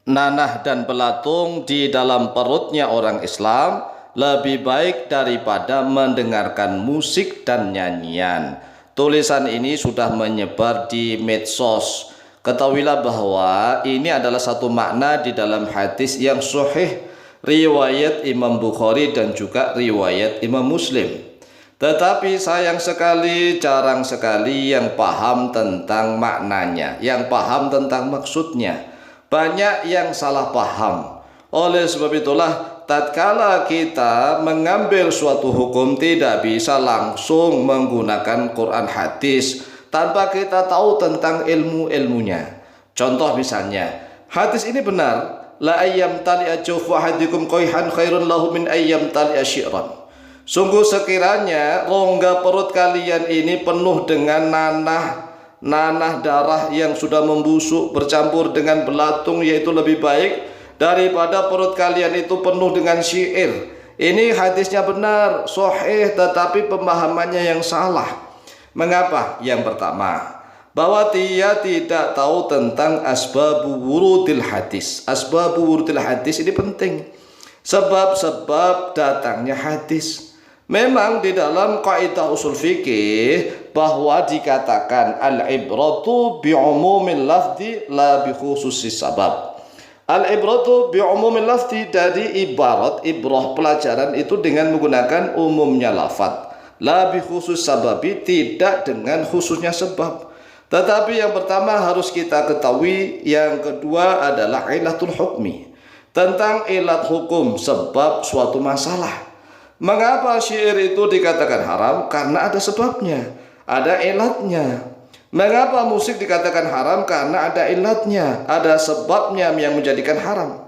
nanah dan belatung di dalam perutnya orang Islam lebih baik daripada mendengarkan musik dan nyanyian. Tulisan ini sudah menyebar di medsos. Ketahuilah bahwa ini adalah satu makna di dalam hadis yang sahih riwayat Imam Bukhari dan juga riwayat Imam Muslim. Tetapi sayang sekali, jarang sekali yang paham tentang maknanya, yang paham tentang maksudnya. Banyak yang salah paham. Oleh sebab itulah, tatkala kita mengambil suatu hukum tidak bisa langsung menggunakan Quran hadis tanpa kita tahu tentang ilmu-ilmunya. Contoh misalnya, hadis ini benar, la ayyam tali'a jawfu ahadikum qayhan khairun lahu min ayyam tali'a syi'ran. Sungguh sekiranya rongga perut kalian ini penuh dengan nanah darah yang sudah membusuk bercampur dengan belatung, yaitu lebih baik daripada perut kalian itu penuh dengan syair. Ini hadisnya benar, sahih, tetapi pemahamannya yang salah. Mengapa? Yang pertama, bahwa dia tidak tahu tentang asbabu wurudil hadis. Asbabu wurudil hadis ini penting, sebab-sebab datangnya hadis. Memang di dalam kaidah usul fikih bahwa dikatakan al-ibratu bi'umumil lafzi la bi khususis sabab. Al-ibratu bi'umumil lafzi, dari ibrah pelajaran itu dengan menggunakan umumnya lafaz, la bi khusus sababi, tidak dengan khususnya sebab. Tetapi yang pertama harus kita ketahui, yang kedua adalah ilatul hukmi, tentang ilat hukum, sebab suatu masalah. Mengapa syair itu dikatakan haram? Karena ada sebabnya, ada ilatnya. Mengapa musik dikatakan haram? Karena ada ilatnya, ada sebabnya yang menjadikan haram.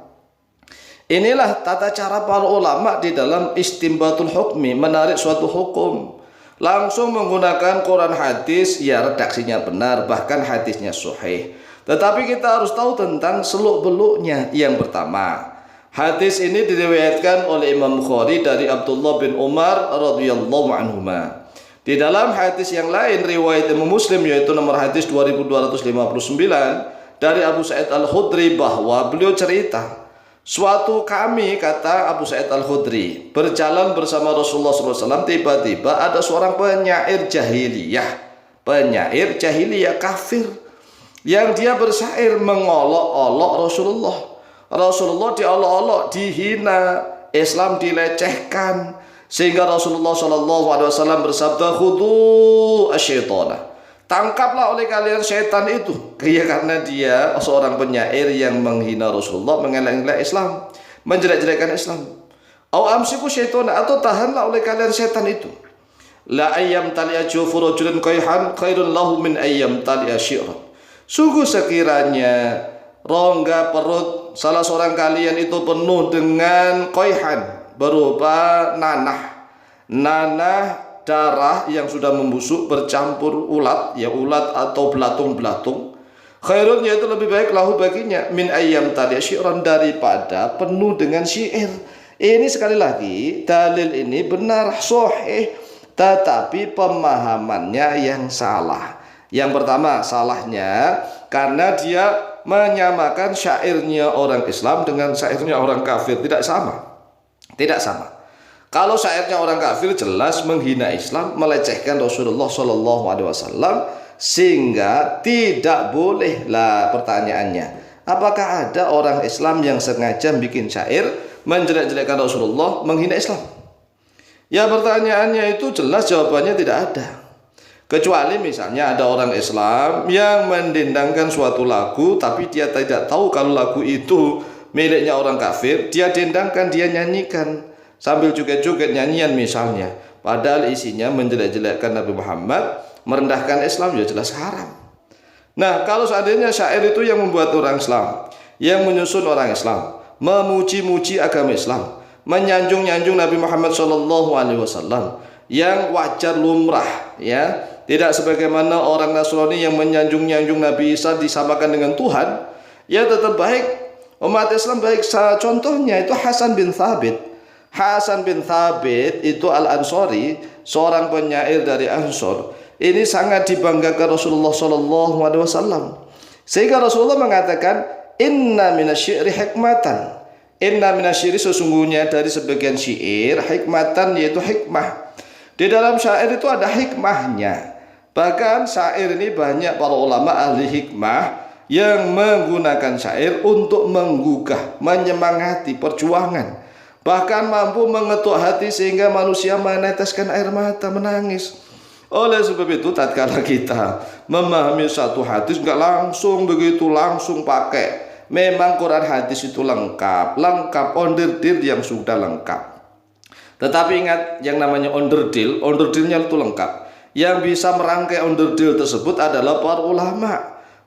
Inilah tata cara para ulama di dalam istimbatul hukmi, menarik suatu hukum. Langsung menggunakan Quran hadis, ya redaksinya benar, bahkan hadisnya sahih. Tetapi kita harus tahu tentang seluk-beluknya. Yang pertama, hadis ini diriwayatkan oleh Imam Bukhari dari Abdullah bin Umar radhiyallahu anhuma. Di dalam hadis yang lain riwayat Imam Muslim, yaitu nomor hadis 2259 dari Abu Sa'id Al-Khudri, bahwa beliau cerita, suatu kami, kata Abu Sa'id Al-Khudri, berjalan bersama Rasulullah SAW, tiba-tiba ada seorang penyair jahiliyah kafir, yang dia bersair mengolok-olok Rasulullah. Rasulullah diolok-olok, dihina, Islam dilecehkan, sehingga Rasulullah SAW bersabda, khudhu asyaitana, tangkaplah oleh kalian syaitan itu. Karena dia seorang penyair yang menghina Rasulullah, mengelak-elak Islam, menjelek-jelekkan Islam. Au amsiku syaitana, atau tahanlah oleh kalian syaitan itu. La ayyam tali'a jufu rajulin qayhan khairun lahu min ayyam tali'a syi'ran. Sungguh sekiranya rongga perut salah seorang kalian itu penuh dengan qayhan, berupa nanah darah yang sudah membusuk bercampur ulat, ya ulat atau belatung-belatung, khairun, yaitu lebih baik lahu baginya, min ayyam tali'a syi'ran, daripada penuh dengan syair. Ini sekali lagi, dalil ini benar, sahih, tetapi pemahamannya yang salah. Yang pertama salahnya karena dia menyamakan syairnya orang Islam dengan syairnya orang kafir. Tidak sama. Kalau syairnya orang kafir jelas menghina Islam, melecehkan Rasulullah SAW, sehingga tidak boleh. Lah pertanyaannya, apakah ada orang Islam yang sengaja bikin syair menjelek-jelekkan Rasulullah, menghina Islam? Ya, pertanyaannya itu jelas jawabannya tidak ada. Kecuali misalnya ada orang Islam yang mendendangkan suatu lagu, tapi dia tidak tahu kalau lagu itu miliknya orang kafir, dia dendangkan, dia nyanyikan sambil joget-joget nyanyian misalnya, padahal isinya menjelek-jelekkan Nabi Muhammad, merendahkan Islam, ya jelas haram. Nah, kalau seandainya syair itu yang membuat orang Islam, yang menyusun orang Islam, memuji-muji agama Islam, menyanjung-nyanjung Nabi Muhammad SAW, yang wajar lumrah, ya, tidak sebagaimana orang Nasrani yang menyanjung-nyanjung Nabi Isa disamakan dengan Tuhan, ya tetap baik. Umat Islam baik. Contohnya itu Hasan bin Thabit. Hasan bin Thabit itu Al-Ansari, seorang penyair dari Ansor. Ini sangat dibanggakan Rasulullah SAW, sehingga Rasulullah mengatakan, inna minasyi'ri hikmatan. Inna minasyi'ri sesungguhnya dari sebagian syair, hikmatan yaitu hikmah. Di dalam syair itu ada hikmahnya. Bahkan syair ini banyak para ulama ahli hikmah yang menggunakan syair untuk menggugah, menyemangati perjuangan. Bahkan mampu mengetuk hati sehingga manusia meneteskan air mata, menangis. Oleh sebab itu tatkala kita memahami satu hadis nggak langsung begitu langsung pakai. Memang Quran hadis itu lengkap onderdil yang sudah lengkap. Tetapi ingat yang namanya onderdilnya itu lengkap. Yang bisa merangkai onderdil tersebut adalah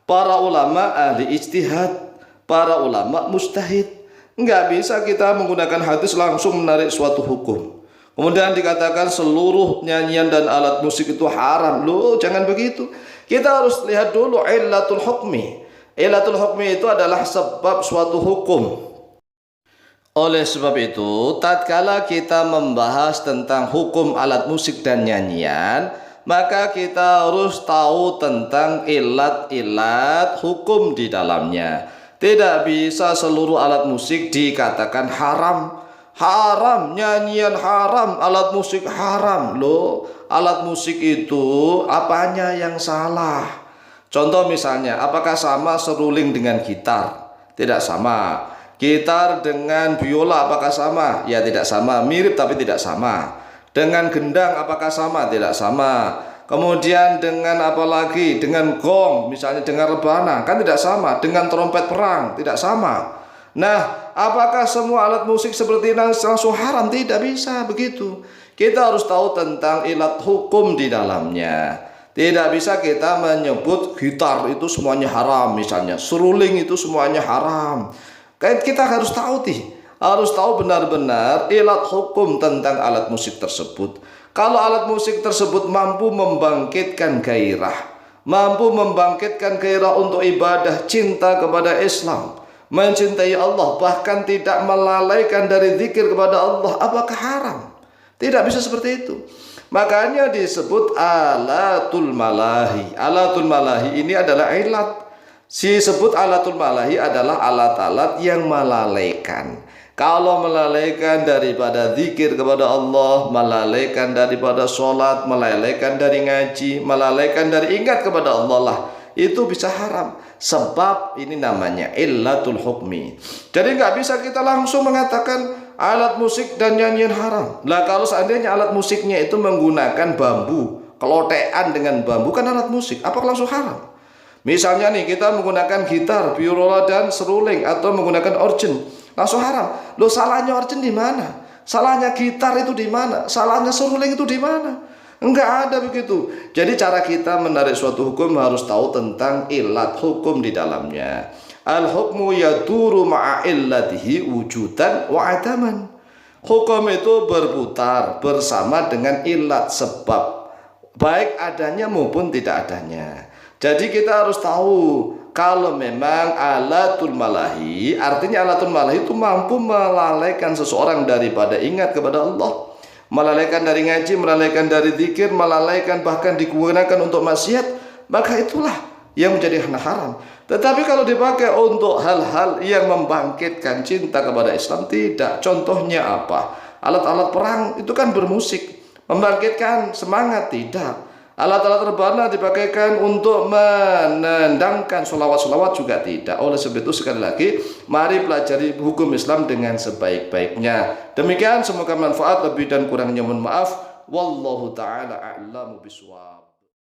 para ulama ahli ijtihad, para ulama mujtahid. Nggak bisa kita menggunakan hadis langsung menarik suatu hukum. Kemudian dikatakan seluruh nyanyian dan alat musik itu haram. Loh, jangan begitu. Kita harus lihat dulu illatul hukmi. Illatul hukmi itu adalah sebab suatu hukum. Oleh sebab itu, tatkala kita membahas tentang hukum alat musik dan nyanyian, maka kita harus tahu tentang ilat-ilat hukum di dalamnya. Tidak bisa seluruh alat musik dikatakan haram. Haram, nyanyian haram, alat musik haram. Loh, alat musik itu apanya yang salah? Contoh misalnya, apakah sama seruling dengan gitar? Tidak sama. Gitar dengan biola apakah sama? Ya tidak sama, mirip tapi tidak sama. Dengan gendang apakah sama? Tidak sama. Kemudian dengan apa lagi? Dengan gong, misalnya dengan rebana, kan tidak sama. Dengan trompet perang, tidak sama. Nah, apakah semua alat musik seperti ini langsung haram? Tidak bisa begitu. Kita harus tahu tentang ilat hukum di dalamnya. Tidak bisa kita menyebut gitar itu semuanya haram misalnya. Seruling itu semuanya haram. Kita harus tahu harus tahu benar-benar ilat hukum tentang alat musik tersebut. Kalau alat musik tersebut mampu membangkitkan gairah, untuk ibadah, cinta kepada Islam, mencintai Allah, bahkan tidak melalaikan dari zikir kepada Allah, apakah haram? Tidak bisa seperti itu. Makanya disebut alatul malahi. Alatul malahi ini adalah ilat. Disebut alatul malahi adalah alat-alat yang melalaikan. Kalau melalaikan daripada zikir kepada Allah, melalaikan daripada sholat, melalaikan dari ngaji, melalaikan dari ingat kepada Allah lah, itu bisa haram. Sebab ini namanya illatul hukmi. Jadi nggak bisa kita langsung mengatakan alat musik dan nyanyian haram. Lah kalau seandainya alat musiknya itu menggunakan bambu, kelotean dengan bambu, kan alat musik, apakah langsung haram? Misalnya nih kita menggunakan gitar, biola dan seruling atau menggunakan organ, langsung haram. Loh, salahnya organ di mana? Salahnya gitar itu di mana? Salahnya seruling itu di mana? Enggak ada begitu. Jadi cara kita menarik suatu hukum harus tahu tentang ilat hukum di dalamnya. Al-hukmu yaduru ma'a illatihi wujudan wa adaman. Hukum itu berputar bersama dengan ilat sebab, baik adanya maupun tidak adanya. Jadi kita harus tahu kalau memang alatul malahi, artinya alatul malahi itu mampu melalaikan seseorang daripada ingat kepada Allah, melalaikan dari ngaji, melalaikan dari zikir, melalaikan bahkan digunakan untuk maksiat, maka itulah yang menjadi haram. Tetapi kalau dipakai untuk hal-hal yang membangkitkan cinta kepada Islam, tidak. Contohnya apa? Alat-alat perang itu kan bermusik, membangkitkan semangat, tidak. Alat-alat rebana dipakaikan untuk menendangkan sholawat-sholawat, juga tidak. Oleh sebab itu sekali lagi, mari pelajari hukum Islam dengan sebaik-baiknya. Demikian, semoga manfaat, lebih dan kurangnya mohon maaf. Wallahu ta'ala a'lamu bishawab.